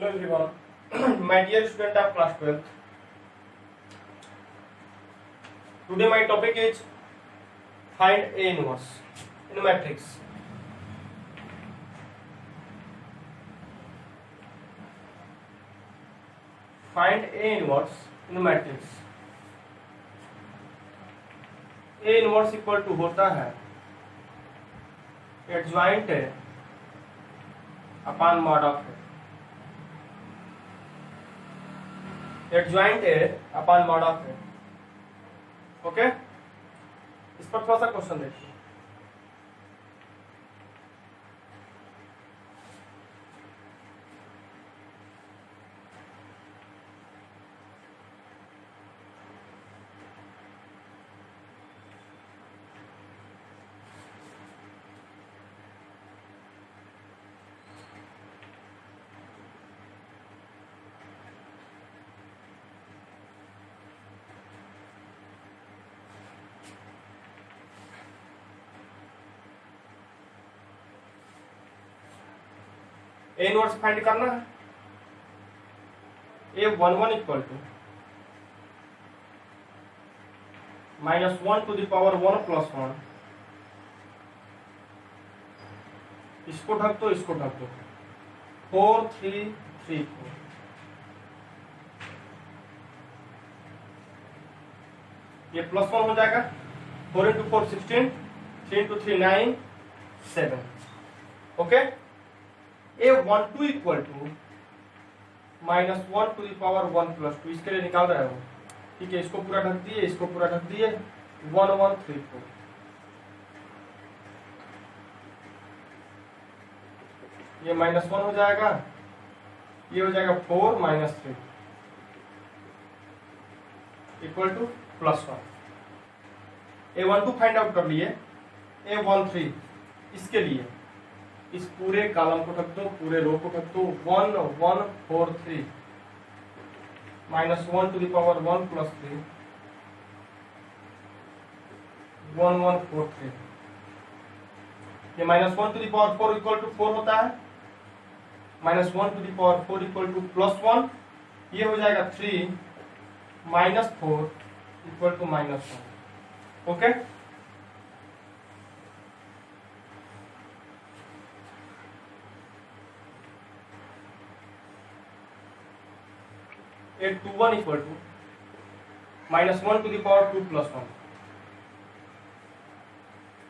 Hello everyone, my dear student of class 12th. Today my topic is find A inverse in matrix. Find A inverse in matrix. A inverse equal to होता है adjoint upon mod of adjoint upon mod of okay. इस पर थोड़ा सा question देखिए। A inverse find करना है। A11 equal to -1 to the power 1 plus 1। इसको ढक दो, इसको ढक दो। 4 3 3 4। ये +1 हो जाएगा। 4 into 4 16, 3 into 3 9 7। Okay. A12 equal to -1 to the power 1 plus 2। इसके लिए निकाल रहे हो, ठीक है। इसको पूरा ढक दिए, इसको पूरा ढक दिए। 1 1 3 4। ये -1 हो जाएगा, ये हो जाएगा 4 -3 equal to +1। A12 find out कर लिए। A13 इसके लिए इस पूरे कॉलम को ढक दो, पूरे रो को ढक दो। 1 1 4 3 -1 टू द पावर 1 प्लस 3 1 1 4 3। ये -1 to the power 4 equal to 4 होता है। -1 to the power 4 equal to +1। ये हो जाएगा 3 -4 equal to -1। Okay. A21 equal to -1 to the power 2 plus 1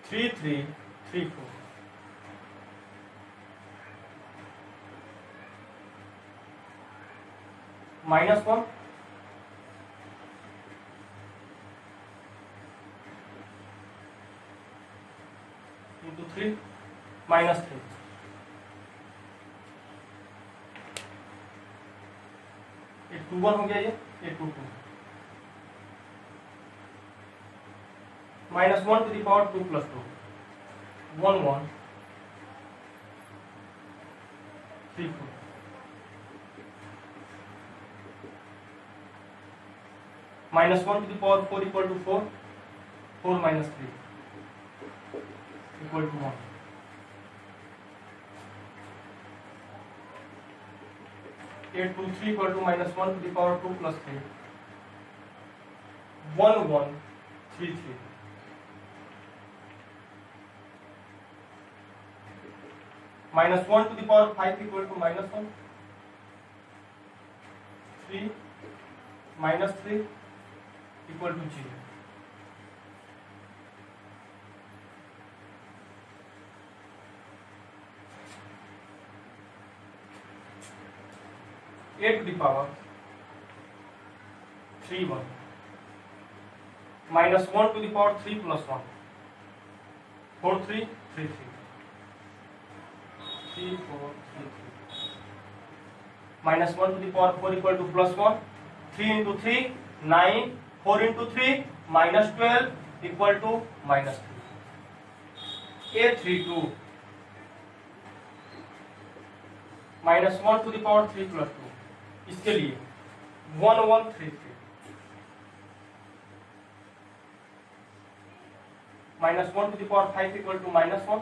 3 3 3 4। -1 into 3 -3। A21 हो गया। ये A22 -1 to the power 2 plus 2 1 1 3 4। -1 to the power 4 equal to 4 4 -3 equal to 1। A23 equal to -1 to the power 2 plus 3 1 1 3 3। -1 to the power 5 equal to -1 3 -3 equal to 0। A to the power 3 1 -1 to the power 3 plus 1 4 3 3 3 3 4 3 3 -1 to the power 4 equal to +1 3 into 3 9 4 into 3 -12 equal to -3। A32 -1 to the power 3 plus 2। इसके लिए 1 1 3 3 -1 to the power 5 equal to -1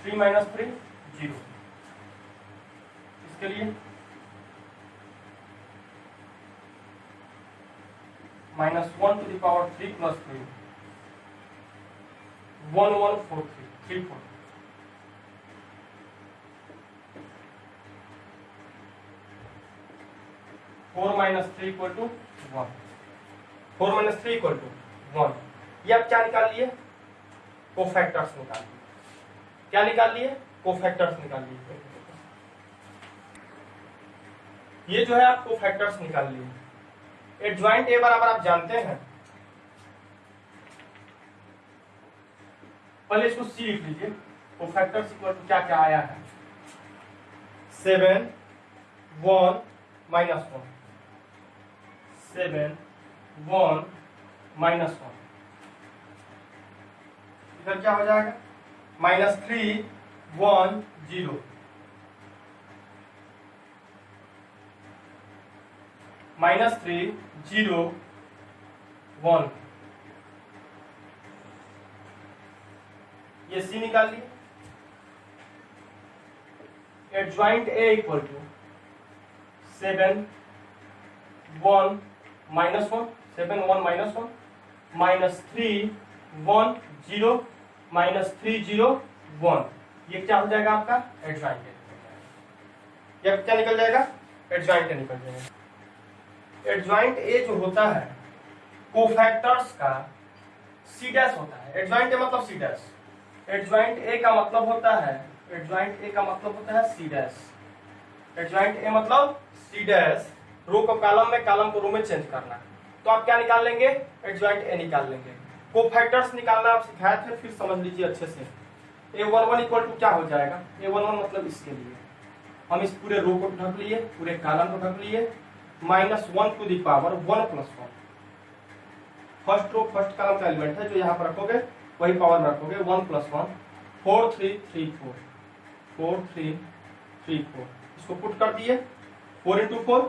3 - 3 0। इसके लिए -1 to the power 3 + 3 1143 34 4 - 3 = 1 4 - 3 = 1। ये आप क्या निकाल लिए? Cofactors निकाल लिए। क्या निकाल लिए? कोफैक्टर्स निकाल लिए। ये जो है आप कोफैक्टर्स निकाल लिए। एडजॉइंट ए बराबर आप जानते हैं, पहले इसको सी लिख लीजिए। कोफैक्टर्स इक्वल टू क्या क्या आया है? 7 1 -1 7 1 -1 इधर क्या हो जाएगा? -3 1 0 -3 0 1 ये सी निकाल लिए। एडजॉइंट ए इक्वल टू 7 1 -1 7 1 -1 -3 1 0 -3 0 1 ये क्या हो जाएगा आपका? एडजॉइंट ए निकल जाएगा। ये क्या निकल जाएगा? एडजॉइंट ए निकल जाएगा। एडजॉइंट ए जो होता है कोफैक्टर्स का सी डैश होता है। एडजॉइंट ए मतलब सी डैश। एडजॉइंट ए का मतलब होता है सी डैश। एडजॉइंट ए मतलब सी डैश। रो को कॉलम में, कॉलम को रो में चेंज करना। तो आप क्या निकाल लेंगे? एडजॉइंट ए निकाल लेंगे। कोफैक्टर्स निकालना आप सिखाए थे, फिर समझ लीजिए अच्छे से। A11 इक्वल टू क्या हो जाएगा? A11 मतलब इसके लिए हम इस पूरे रो को ढक लिए, पूरे कॉलम को ढक लिए। -1 to the power 1 + 1 first row first column का एलिमेंट है, जो यहाँ पर रखोगे वही पावर में रखोगे। 1 + 1 4 3 3 4 4 3 3 4 इसको पुट कर दिए। 4 × 4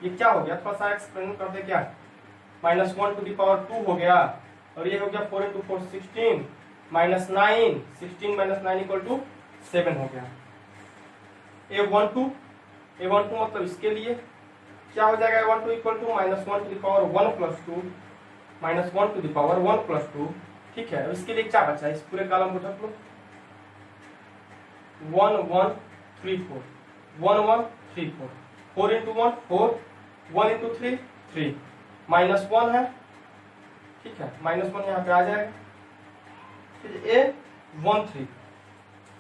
ये क्या हो गया? थोड़ा सा एक्सप्लेन कर दे। क्या? -1 to the power 2 हो गया, और ये हो गया 4 × 4 16 -9 16 - 9 = 7 हो गया। A12 मतलब इसके लिए क्या हो जाएगा? A12 equal to -1 to the power 1 + 2 -1 to the power 1 + 2। ठीक है, इसके लिए क्या बचा? इस पूरे कॉलम को ढक लो। 1 1 3 4 1 1 3 4 4 × 1 4 1 × 3 3 -1 है। ठीक है, -1 यहाँ पे आ जाएगा।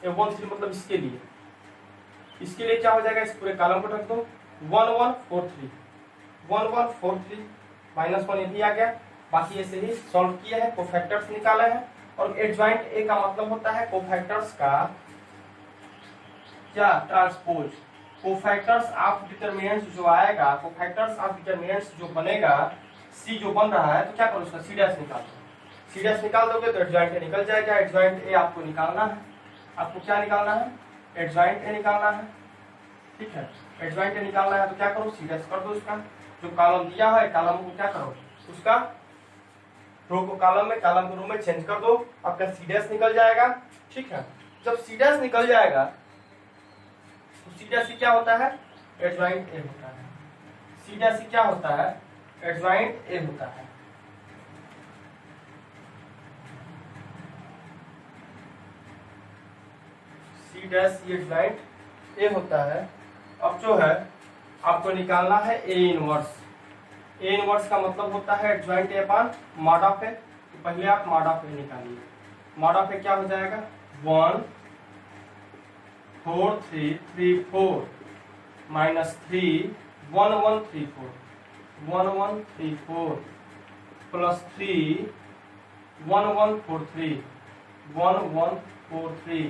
A13 मतलब इसके लिए क्या हो जाएगा? इस पूरे कॉलम को ढक दो। 1 1 4 3 1 1 4 3 -1 ये भी आ गया। बाकी ऐसे ही सॉल्व किए हैं, कोफैक्टर्स निकाले हैं। और एडजॉइंट ए का मतलब होता है कोफैक्टर्स का क्या? ट्रांसपोज। कोफैक्टर्स ऑफ डिटरमिनेंट्स जो आएगा, कोफैक्टर्स ऑफ डिटरमिनेंट्स जो बनेगा, सी जो बन रहा है, तो क्या करो? उसका सी डैश निकाल दो। सी डैश निकाल दोगे तो एडजॉइंट ए निकल जाएगा। एडजॉइंट ए आपको निकालना है। आपको क्या निकालना है? एडजॉइंट ए निकालना है। ठीक है, एडजॉइंट ए निकालना है तो क्या करो? सी डैश कर दो। उसका जो कॉलम दिया है, कॉलम को क्या करो? उसका रो को कॉलम में, कॉलम को रो में चेंज कर दो, आपका सी डैश निकल जाएगा। ठीक है, जब सी डैश निकल जाएगा तो सी डैश क्या होता है? एडजॉइंट ए होता है। सी डैश क्या होता है? एडजॉइंट ए होता है। सी डैश ये एडजॉइंट ए होता है। अब जो है आपको निकालना है ए इनवर्स। ए इनवर्स का मतलब होता है adjoint A upon mod of A. तो पहले आप मॉड ऑफ ए निकालिए। मॉड ऑफ ए क्या हो जाएगा? 1 4 3 3 4 -3 1 1 3 4 1 1 3 4 +3 1 1 4 3 1 1 4 3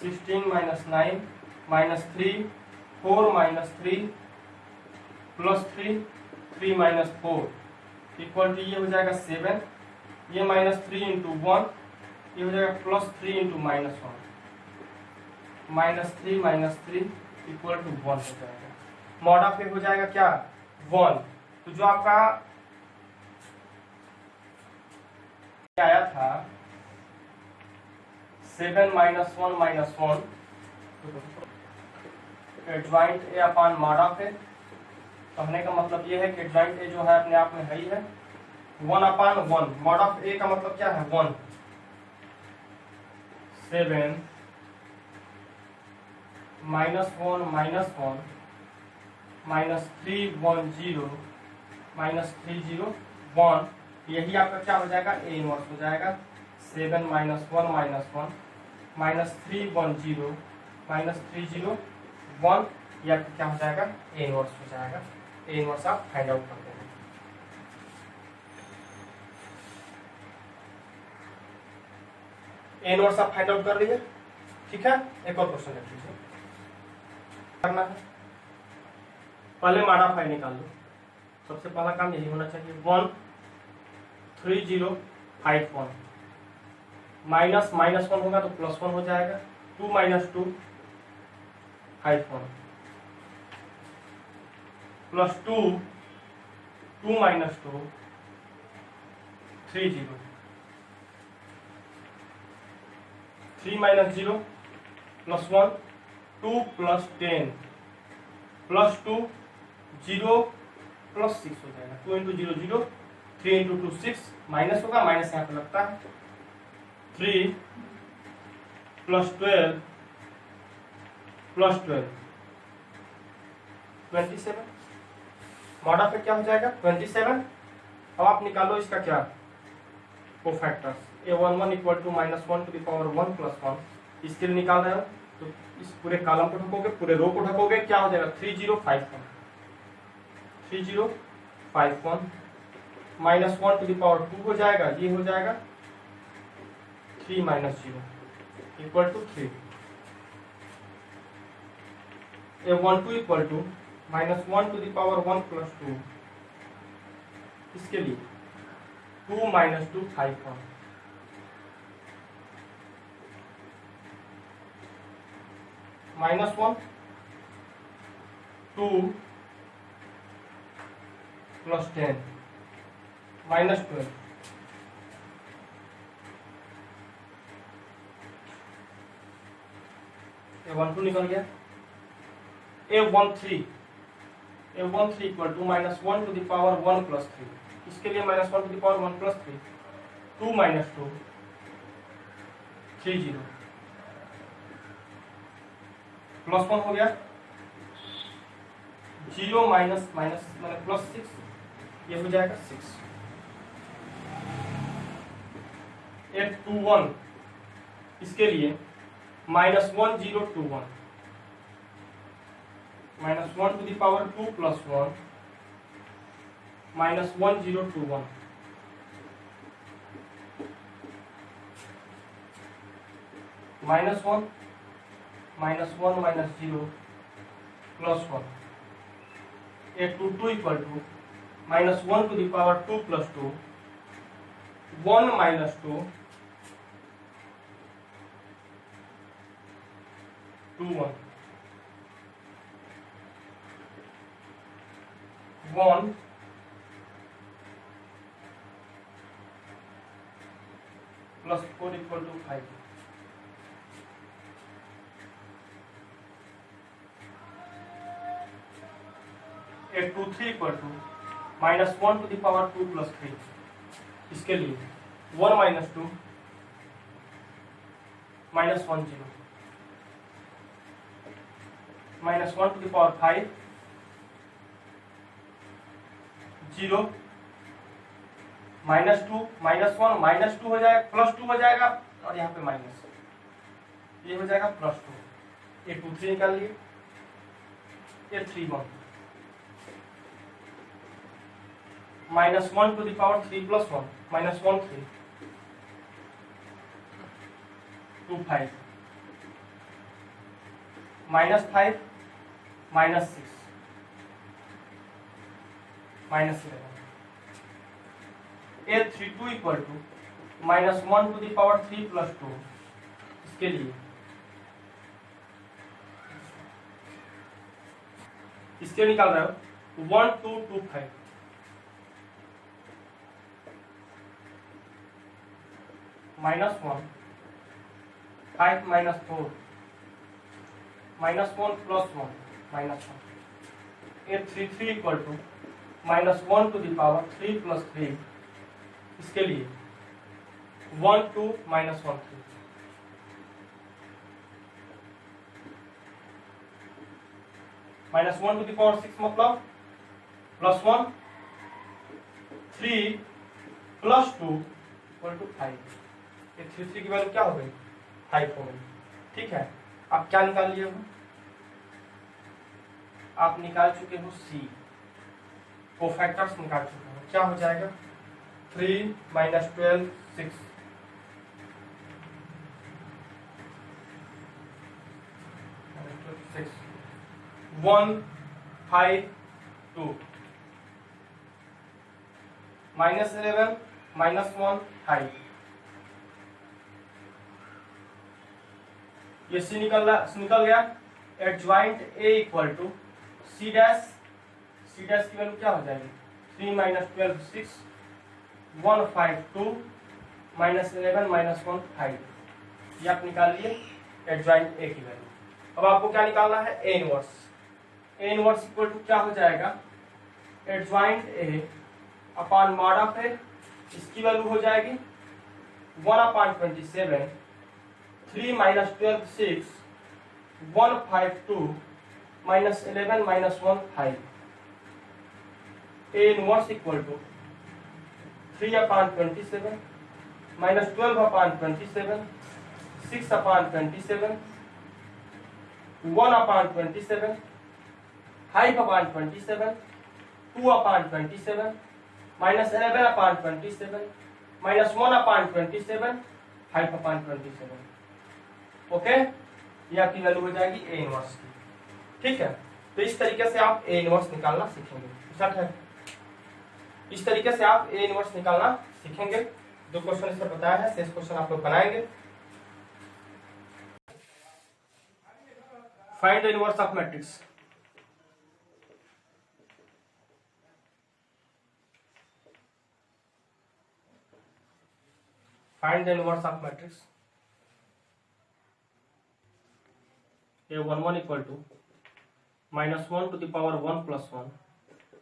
16 - 9 -3 4 -3 +3 3 - 4 इक्वल टू ये हो जाएगा 7। ये -3 × 1 ये हो जाएगा +3 × -1 -3 -3 इक्वल टू 1 हो जाएगा। मॉड ऑफ ए हो जाएगा क्या? 1। तो जो आपका आया था 7 - 1 - 1 adjoint A upon mod of A, कहने का मतलब ये है कि एडजॉइंट ए जो है अपने आप में है ही है। 1 अपान 1, मॉड ऑफ ए का मतलब क्या है 1, 7 -1 -1 -3 1 0 -3 0 1, यही आपका क्या हो जाएगा ए इनवर्स हो जाएगा। 7 -1 -1 -3 1 0 -3 0 1, या क्या हो जाएगा ए इनवर्स हो जाएगा। ए इनवर्स आप फाइंड आउट करते हैं। ए इनवर्स आप फाइंड आउट कर लीजिए, ठीक है। एक और क्वेश्चन देख लीजिए, करना है पहले मॉडिफाई निकाल लो। सबसे पहला काम यही होना चाहिए। 1 3 0 5 1 माइनस -1 होगा तो +1 हो जाएगा। 2 - 2 5 1 +2 2 - 2 3 0 3 - 0 +1 2 + 10 +2 0 +6 हो जाएगा। 2 × 0 0, 3 × 2 6, माइनस होगा, माइनस यहाँ पे लगता है। 3 + 12 + 12 27, मॉड ऑफ ए क्या हो जाएगा 27। अब आप निकालो इसका क्या cofactors. a11 = -1 to the power 1 + 1, इसके लिए निकाल रहे हो तो इस पूरे कॉलम को ढकोगे, पूरे रो को ढकोगे, क्या हो जाएगा 3051 3051 -1 to the power 2 हो जाएगा, ये हो जाएगा 3 - 0 = 3। a12 = -1 to the power 1 + 2, इसके लिए 2 - 2 5 1 -1 2 + 10 -12 a12 निकल गया। a13 = -1 to the power 1 + 3, इसके लिए -1 to the power 1 + 3, 2 - 2 3 0 +1 हो गया, 0 -6, ये हो जाएगा 6। 821, इसके लिए -1 0 2 1 -1 to the power 2 + 1 -1 0 2 1 -1 -1 -0 +1। 822 = -1 to the power 2 + 2 1 - 2 2 1 1 + 4 = 5। 823 = -1 to the power 2 + 3, इसके लिए 1 - 2 -1 0 -1 to the power 5 0 -2 -1 -2 हो जाएगा, +2 हो जाएगा, और यहाँ पे माइनस, ये हो जाएगा +2। 823 निकाल लिए। 831 -1 to the power 3 + 1 -1 3 2 5 -5 -6 -11। 832 = -1 to the power 3 + 2, इसके लिए निकाल रहे हो 1 2 2 5 -1 5 - 4 -1 + 1 -1 ये 3 equal to -1 to the power 3 + 3 इसके लिए 1 2 -1 3 -1 टू द पावर 6 मतलब +1 3 + 2 = 5 ये 3 की वैल्यू क्या हो गई 5 हो गई। ठीक है, आप क्या निकाल लिए हो आप निकाल चुके हो सी कोफैक्टर्स निकाल चुके हो क्या हो जाएगा 3 - 12 6 1 5 2 -11 -1 5 ये सी निकल गया। Adjoint A equal to C dash की वैल्यू क्या हो जाएगी 3 - 12 6 1 5 2 -11 -1 5 ये आप निकाल लिए एडजॉइंट ए की वैल्यू। अब आपको क्या निकालना है ए इनवर्स इक्वल टू क्या हो जाएगा adjoint A upon mod of A इसकी वैल्यू हो जाएगी 1/27 3 - 12 6 1 5 2 -11 -1 5 A inverse equal to 3/27 -12/27 6/27 1/27 5/27 2/27 -11/27 -1/27 5/27 okay ये आपकी वैल्यू हो जाएगी ए इनवर्स की। ठीक है, तो इस तरीके से आप ए इनवर्स निकालना सीखेंगे। सच है, इस तरीके से आप ए इनवर्स निकालना सीखेंगे। जो क्वेश्चन इस पर बताया है शेष क्वेश्चन आप लोग बनाएंगे। Find the inverse of matrix. Find the inverse of matrix A11 equal to -1 to the power 1 + 1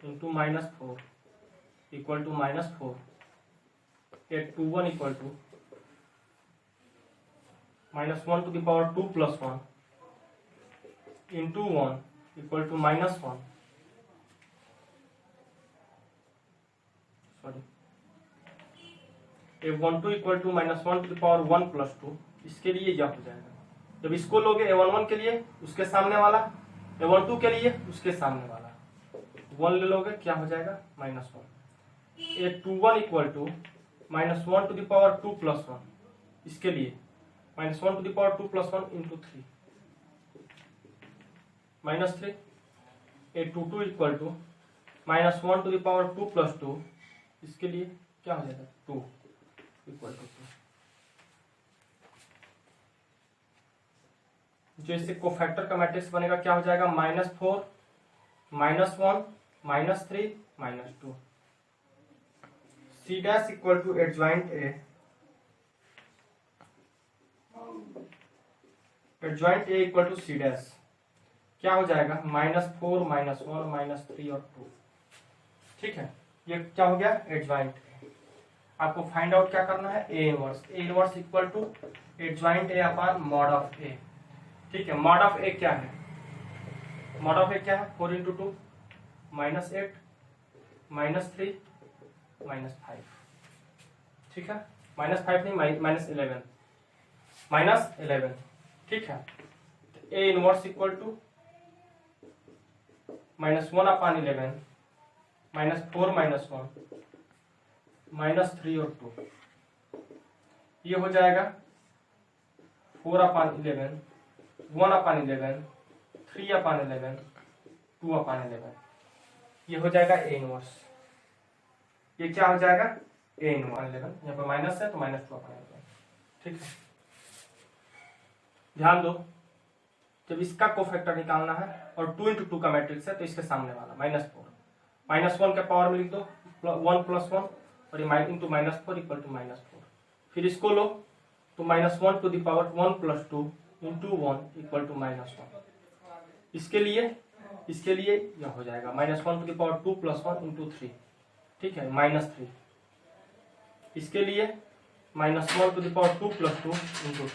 into -4 equal to -4 A21 equal to -1 to the power 2 + 1 into 1 equal to -1 sorry A12 equal to -1 to the power 1 + 2 इसके लिए यह हो जाएगा। जब इसको लोगे A11 के लिए उसके सामने वाला A12 के लिए उसके सामने वाला 1 ले लोगे क्या हो जाएगा -1 A21 equal to -1 to the power 2 + 1 इसके लिए -1 to the power 2 + 1 into 3 -3 A22 equal to -1 to the power 2 + 2 इसके लिए क्या हो जाएगा 2 इक्वल टू 2। जो इससे कोफैक्टर का मैट्रिक्स बनेगा क्या हो जाएगा -4 -1 -3 -2 C dash equal to adjoint A equal to C dash क्या हो जाएगा -4 -1 -3 और 2। ठीक है, ये क्या हो गया एडजॉइंट। आपको फाइंड आउट क्या करना है A inverse equal to adjoint A upon mod of A. ठीक है, मॉड ऑफ ए क्या है 4 × 2 -8 -3 -5। ठीक है, -5 नहीं -11 ठीक है, ए इनवर्स इक्वल टू -1/11 -4 -1 -3 और 2 ये हो जाएगा 4/11 1/11 3/11 2/11 ये हो जाएगा ए इनवर्स। ये क्या हो जाएगा ए इनवर्स 11 यहाँ पर माइनस है तो -2/11। ठीक है, ध्यान दो जब इसका कोफैक्टर निकालना है और 2 × 2 का मैट्रिक्स है तो इसके सामने वाला -4 -1 के पावर में लिख दो 1 + 1 और ये इंटू -4 इक्वल टू -4। फिर इसको लो तो -1 to the power 1 + 2 into 1 equal to -1 इसके लिए यह हो जाएगा -1⁻2 + 1 × 3, ठीक है, -3। इसके लिए -1⁻2 + 2 × 2।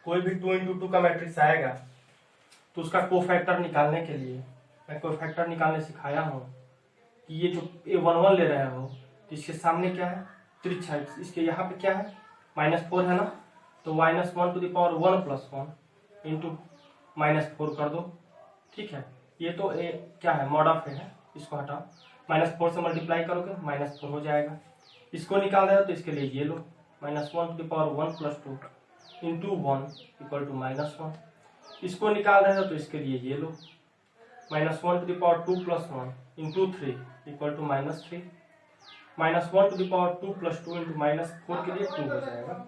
कोई भी 2 × 2 का मैट्रिक्स आएगा तो उसका कोफैक्टर निकालने के लिए मैं कोफैक्टर निकालने सिखाया हूँ कि ये जो A11 ले रहे हो तो इसके सामने क्या है, त्रिज्या, इसके यहाँ पे क्या है -4 है ना, तो -1⁻1 + 1 × -4 कर दो, ठीक है। ये तो क्या है, मॉड ऑफ है, इसको हटाओ, -4 से मल्टीप्लाई करोगे -4 हो जाएगा। इसको निकाल रहे हो तो इसके लिए ये लो, -1⁻1 + 2 × 1 = -1। इसको निकाल रहे हो तो इसके लिए ये लो, -1⁻2 + 1 × 3 = -3, -1⁻2 + 2 × -4 के लिए 2 हो जाएगा।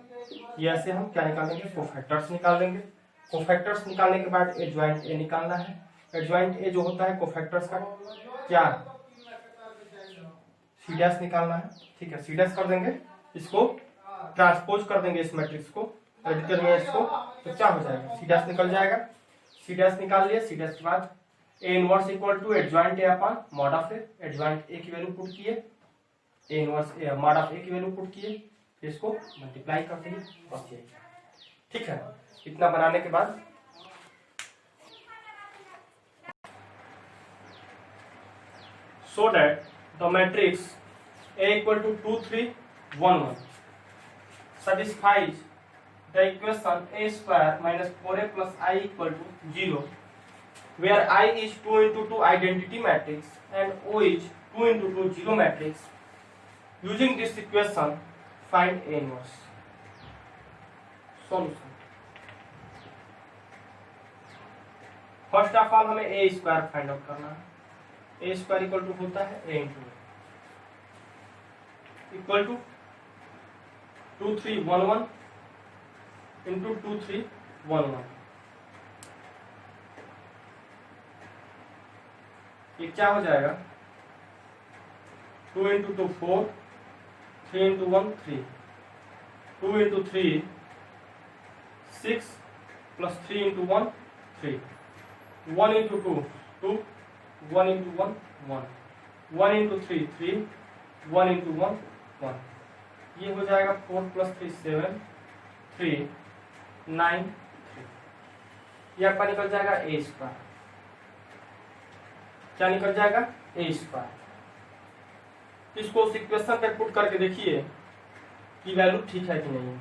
ये ऐसे हम क्या निकालेंगे, कोफैक्टर्स निकाल लेंगे। कोफैक्टर्स निकालने के बाद एडजॉइंट ए निकालना है। एडजॉइंट ए जो होता है कोफैक्टर्स का क्या, C' निकालना है, ठीक है। C' कर देंगे, इसको ट्रांसपोज कर देंगे इस मैट्रिक्स को एडिटर में, इसको तो क्या हो जाएगा, C' निकल जाएगा। C' निकाल लिया। C' के बाद A inverse = adjoint A upon mod of A. Adjoint A की वैल्यू पुट किए, A इनवर्स मॉड ऑफ ए की वैल्यू पुट किए, फिर इसको मल्टीप्लाई कर देंगे, बस यही, ठीक है। इतना बनाने के बाद so that the matrix A = 2 3 1 1 satisfies the equation A² - 4A + I = 0, where I is 2 × 2 identity matrix and O is 2 × 2 zero matrix. Using this equation, find A inverse. Solution. First of all हमें A² find out करना है। A² = होता है A × A = 2 3 1 1 × 2 3 1 1। ये क्या हो जाएगा, 2 × 2 4, 3 × 1 3, 2 × 3 6 + 3 × 1 3, 1 × 2 2, 1 × 1 1, 1 × 3 3, 1 × 1 1। ये हो जाएगा 4 + 3 7, 3 9 3। ये आपका निकल जाएगा A²। क्या निकल जाएगा, A²। इसको उस इक्वेशन पे पुट करके देखिए कि वैल्यू ठीक है कि नहीं।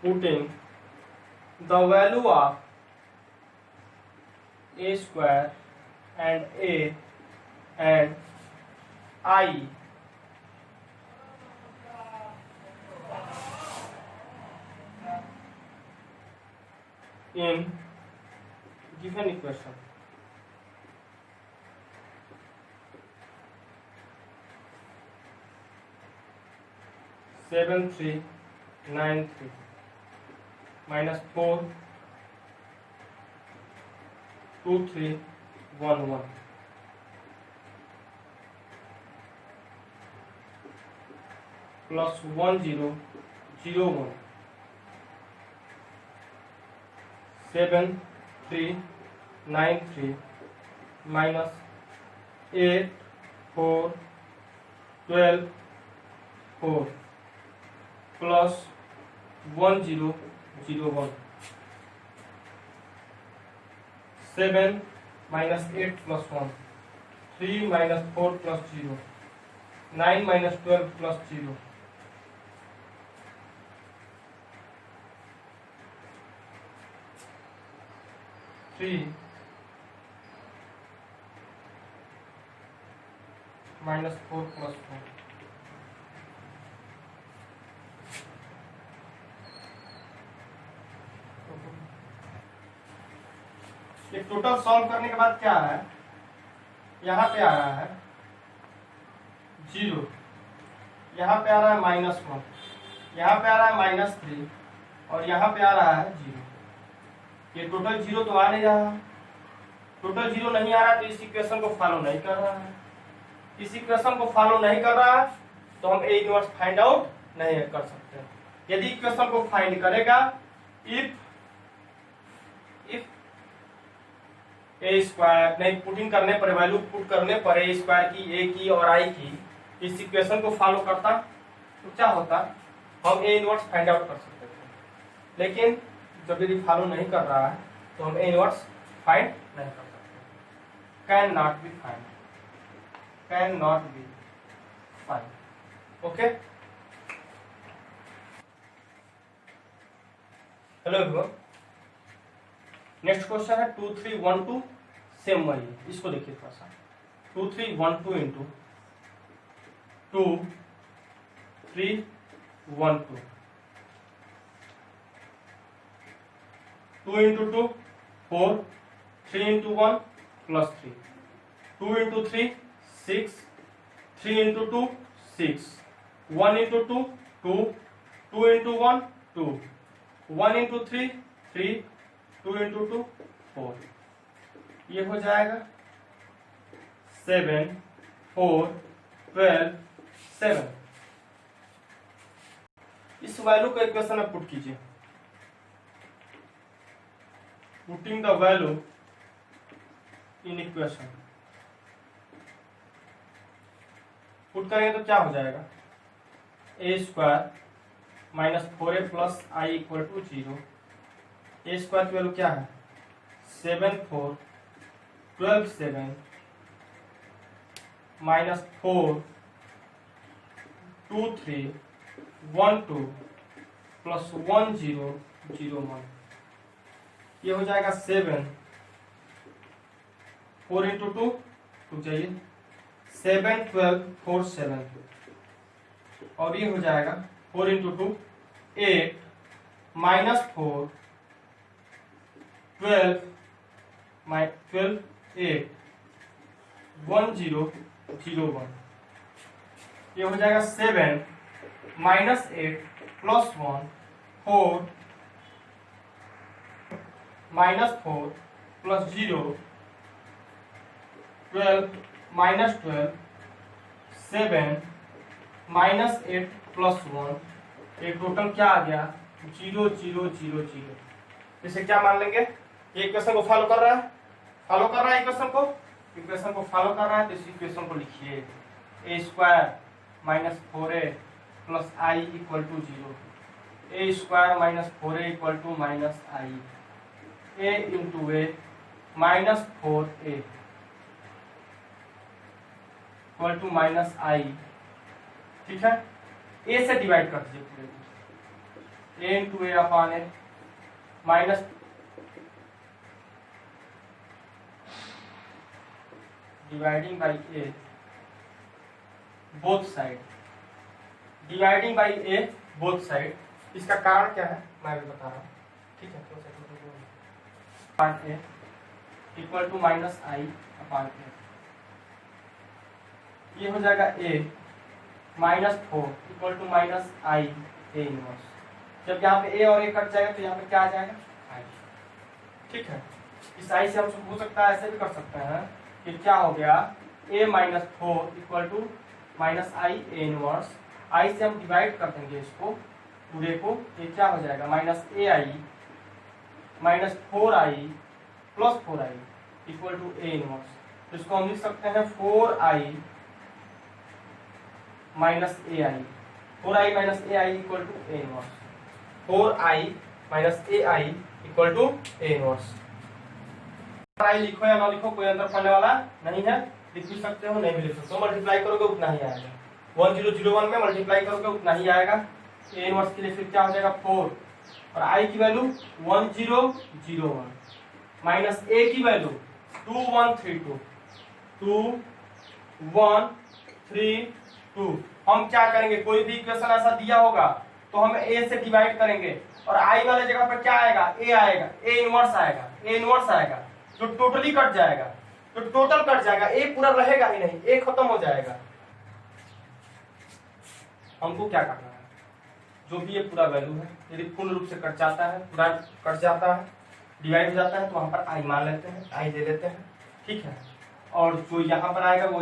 Putting the value of A² and A and I in given equation, -7 3 9 3 -4 2 3 1 1 +1 0 0 1 7 3 9 3 -8 4 12 4 +1 0 0 1 7 -8 + 1 3 -4 + 0 9 -12 + 0 3 -4 + 1। ये टोटल सॉल्व करने के बाद क्या है, यहाँ पे आ रहा है 0, यहाँ पे आ रहा है -1, यहाँ पे आ रहा है -3 और यहाँ पे आ रहा है 0। ये टोटल 0 तो आ नहीं रहा, टोटल 0 नहीं आ रहा तो इस इक्वेशन को फॉलो नहीं कर रहा है। इस इक्वेशन को फॉलो नहीं कर रहा है तो हम ए इनवर्स फाइंड आउट नहीं कर सकते। यदि इक्वेशन को फाइंड करेगा, इफ ए स्क्वायर नहीं, पुटिंग करने पर, वैल्यू पुट करने पर ए स्क्वायर की, ए की और आई की इस इक्वेशन को फॉलो करता तो क्या होता, हम ए इनवर्स फाइंड आउट कर सकते थे। लेकिन जब यदि फॉलो नहीं कर रहा है तो हम ए इनवर्स फाइंड नहीं कर सकते। Can not be find, can not be find. Okay, hello everyone, next question है 2 3 1 2, सेम वही है, इसको देखिए थोड़ा सा। 2 3 1 2 into 2 3 1 2, 2 into 2 4, 3 into 1 plus 3, 2 into 3 6, 3 into 2 6, 1 into 2 2, 2 into 1 2, 1 into 3 3, 2 into 2 4, ये हो जाएगा 7 4 12 7। इस वैल्यू को इक्वेशन में पुट कीजिए। Putting the value in equation, put करेंगे तो क्या हो जाएगा, A square minus 4a plus I equal to 0। A square की वैल्यू क्या है, 7 4 12 7 माइनस 4 2 3 1 2 प्लस 1 0 0 1, ये हो जाएगा 7 4 इंटू 2 2 चाहिए, 7 12 4 7, और ये हो जाएगा 4 इंटू 2 8 माइनस 4 12 12 8 1 0 0 1, ये हो जाएगा 7 minus 8 plus 1 4 minus 4 plus 0 12 minus 12 7 minus 8 plus 1, ये टोटल क्या आ गया 0 0 0 0। इसे क्या मान लेंगे, ये इक्वेशन को फॉलो कर रहा है, फॉलो कर रहा है इक्वेशन को, इक्वेशन को फॉलो कर रहा है, तो इस इक्वेशन को लिखिए A square minus 4a plus I equal to 0, A square minus 4a equal to minus I, A into A minus 4a equal to minus I. ठीक है, ए से डिवाइड कर दीजिए पूरे को, A into A upon A minus dividing by A both side, dividing by A both side. इसका कारण क्या है मैं भी बता रहा हूँ। ठीक है, upon A equal to minus I upon A, ये हो जाएगा A minus 4 equal to minus I A inverse. जब यहाँ पे ए और ए कट जाएगा तो यहाँ पे क्या आ जाएगा आई। ठीक है, इस आई से हम हो सकता है ऐसे भी कर सकते हैं कि क्या हो गया a minus 4 equal to minus I A inverse, I से हम डिवाइड कर देंगे इसको पूरे को, ये क्या हो जाएगा minus A I minus 4 I plus 4 I equal to A inverse. तो इसको हम लिख सकते हैं 4 I minus A I, 4 I minus A I equal to A inverse, 4 I minus A I equal to A inverse. I लिखो या ना लिखो, कोई अंदर पढ़ने वाला नहीं है, लिख भी सकते हो नहीं भी लिख सकते हो, मल्टीप्लाई करोगे उतना ही आएगा, 1001 में मल्टीप्लाई करोगे उतना ही आएगा। ए इनवर्स के लिए फिर क्या हो जाएगा 4, और आई की वैल्यू 1001 माइनस ए की वैल्यू 2132 2132। हम क्या करेंगे, कोई भी इक्वेशन ऐसा दिया होगा तो हम ए से डिवाइड करेंगे और आई वाले जगह पर क्या आएगा ए आएगा, ए इनवर्स आएगा, ए इनवर्स आएगा जो टोटली कट जाएगा, तो टोटल कट जाएगा, ए पूरा रहेगा ही नहीं, ए खत्म हो जाएगा। हमको क्या करना है, जो भी ये पूरा वैल्यू है यदि पूर्ण रूप से कट जाता है, पूरा कट जाता है, डिवाइड हो जाता है, तो वहां पर आई मान लेते हैं, आई दे देते हैं। ठीक है, और जो यहाँ पर आएगा वो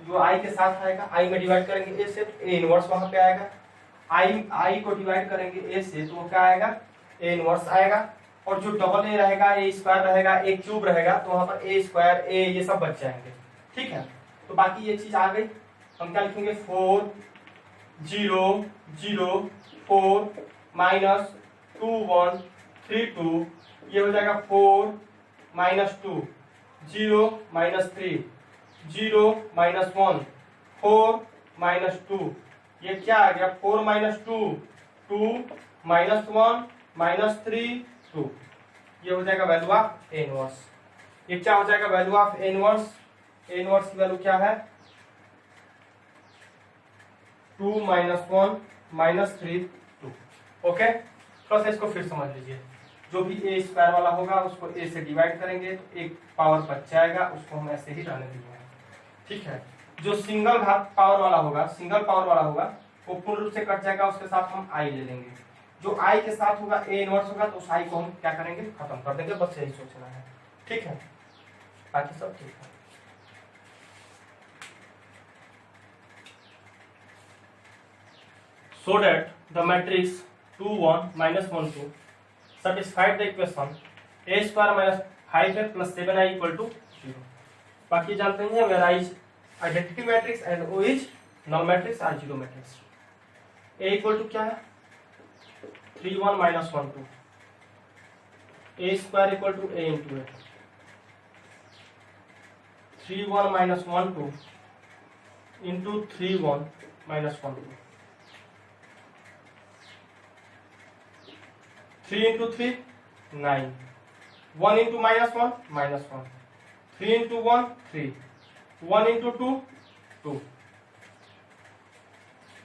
जो आई के साथ आएगा, आई में डिवाइड करेंगे ए से तो ए इनवर्स वहां पे आएगा, आई को डिवाइड करेंगे ए से तो वो क्या आएगा, ए इनवर्स आएगा। और जो डबल ए रहेगा, ए स्क्वायर रहेगा, ए क्यूब रहेगा, तो वहां पर ए स्क्वायर ए ये सब बच जाएंगे। ठीक है, तो बाकी ये चीज आ गई। हम क्या लिखेंगे 4 0 0 4 माइनस 2 1 3 2, ये हो जाएगा 4 माइनस 2 0 माइनस 3 0 माइनस 1 4 माइनस 2, ये क्या आ गया 4 माइनस 2 2 माइनस 1 माइनस 3 2, ये हो जाएगा वैल्यू ऑफ ए इनवर्स। ये क्या हो जाएगा value of A inverse, A inverse की वैल्यू क्या है 2 माइनस 1 माइनस 3 2। ओके, थोड़ा सा इसको फिर समझ लीजिए। जो भी ए स्क्वायर वाला होगा उसको ए से डिवाइड करेंगे तो एक पावर बच जाएगा, उसको हम ऐसे ही रहने देंगे। ठीक है, जो सिंगल घात पावर वाला होगा, सिंगल पावर वाला होगा, वो पूर्ण रूप से कट जाएगा, उसके साथ हम आई ले लेंगे। जो आई के साथ होगा ए इनवर्स होगा तो उस आई को हम क्या करेंगे, खत्म कर देंगे, बस यही सोचना है। ठीक है, बाकी सब ठीक है। So that the matrix 2 1 minus 1 2 satisfied the equation a square minus 5a plus 7i equal to 0। बाकी जानते हैं where I is identity matrix and O is null matrix or zero matrix। a equal to क्या है 3 1 minus 1 2, a square equal to a into a, 3 1 minus 1 2 into 3 1 minus 1 2, 3 into 3 9, 1 into minus 1 minus 1, 3 into 1 3, 1 into 2 2,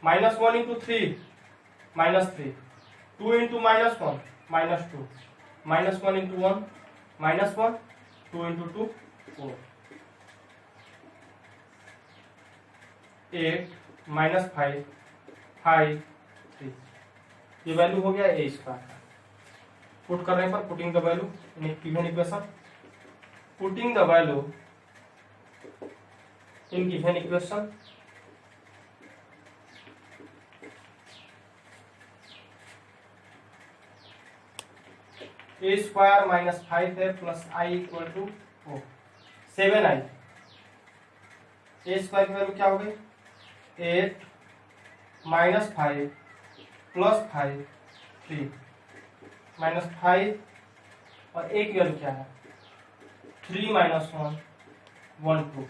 minus 1 into 3 minus 3, 2 into minus 1 minus 2, minus 1 into 1 minus 1, 2 into 2 4, 8 minus 5 5 3, ये value हो गया ए square. Put करने पर putting the value in given equation, putting the value in given equation, A square minus 5a plus I equal to 7i। A square की value क्या हो गई 8 minus 5 plus 5 3 minus 5 और एक वैल्यू क्या है 3 माइनस 1 1 2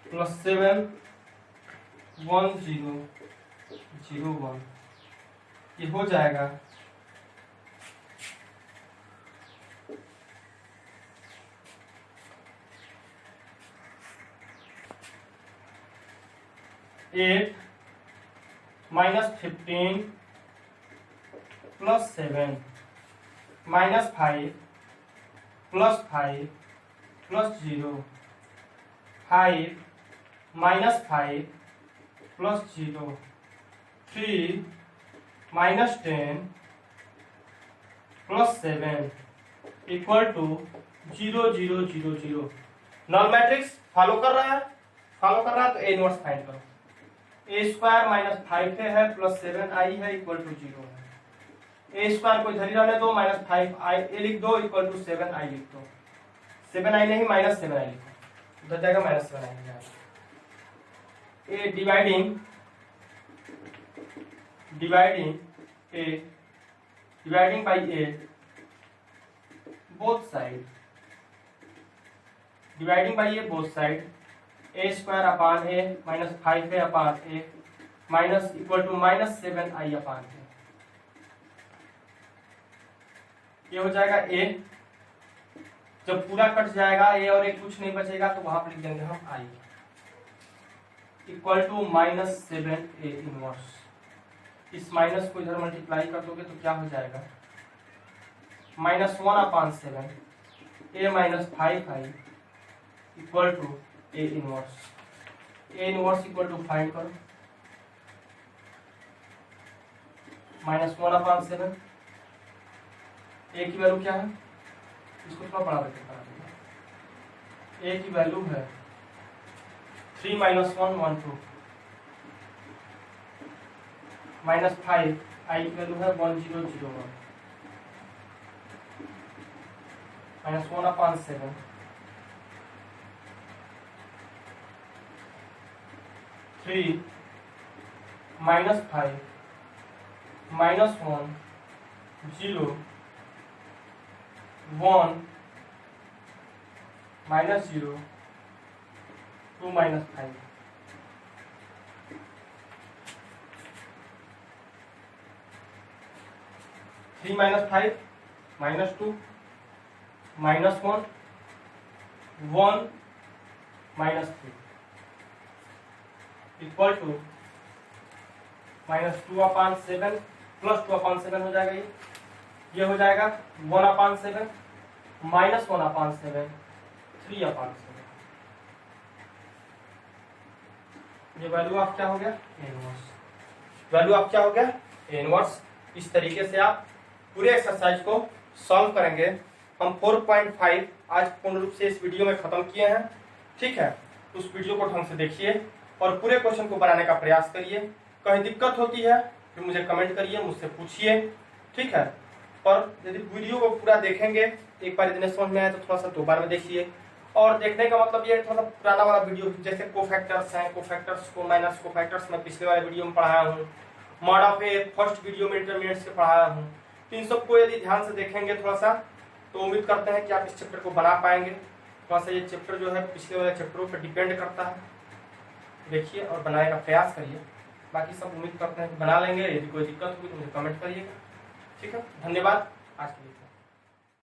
प्लस 7 1 0 0 1, ये हो जाएगा 8 minus 15 plus 7 minus 5 plus 5 plus 0 5 minus 5 plus 0 3 minus 10 plus 7 equal to 0 0 0 0। Non matrix follow कर रहा है, फॉलो कर रहा है तो ए इनवर्स फाइंड करो। ए स्क्वायर माइनस 5 है प्लस 7 आई है इक्वल टू 0 है। ए स्क्वायर को इधर ही रहने दो, माइनस 5 आई ए लिख दो इक्वल टू 7 आई लिख दो, 7 आई नहीं माइनस 7 आई लिखो, उधर जाएगा माइनस 7 आई जाएगा। A dividing A dividing by A both side, dividing by A both side, A square upon A minus 5 है upon A minus equal to minus 7 I upon A, ये हो जाएगा ए। जब पूरा कट जाएगा ए और ए कुछ नहीं बचेगा तो वहां पर लिख देंगे हम I equal to minus 7 A inverse. इस माइनस को इधर मल्टीप्लाई कर दोगे तो क्या हो जाएगा minus 1 upon 7 A minus 5 I equal to A inverse. A inverse equal to find करो, माइनस 1 अपान 7, ए की वैल्यू क्या है, इसको थोड़ा बड़ा करके बना देंगे, ए की वैल्यू है 3 -1 1 2 -5 आई की वैल्यू है 1 0 0 1 -1/7 3 -5 -1 0 1 -0 2 -5 3 -5 -2 -1 1 -3 इक्वल टू -2/7 प्लस 2/7 हो जाएगा। ये हो जाएगा 1/7 -1/7 3/7। ये वैल्यू आप क्या हो गया इनवर्स, वैल्यू आप क्या हो गया इनवर्स। इस तरीके से आप पूरे एक्सरसाइज को सॉल्व करेंगे। हम 4.5 आज पूर्ण रूप से इस वीडियो में खत्म किए हैं। ठीक है, उस वीडियो को ढंग से देखिए और पूरे क्वेश्चन को बनाने का प्रयास करिए। कहीं दिक्कत होती है तो मुझे कमेंट करिए, मुझसे पूछिए। ठीक है, और यदि वीडियो को पूरा देखेंगे, एक बार इतने समझ में आए तो थोड़ा सा दो बार में देखिए। और देखने का मतलब ये थोड़ा सा पुराना वाला वीडियो जैसे कोफैक्टर्स हैं, कोफैक्टर्स को माइनस कोफैक्टर्स मैं पिछले वाले वीडियो में पढ़ाया हूँ, mod of A first video में इंटरमीडिएट से पढ़ाया हूँ। तो इन सबको यदि ध्यान से देखेंगे थोड़ा सा तो उम्मीद करते हैं कि आप इस चैप्टर को बना पाएंगे। थोड़ा सा ये चैप्टर जो है पिछले वाले चैप्टरों पर डिपेंड करता है। देखिए और बनाने का प्रयास करिए। बाकी सब उम्मीद करते हैं कि बना लेंगे। यदि कोई दिक्कत होगी तो मुझे कमेंट करिएगा। ठीक है, धन्यवाद आज के लिए।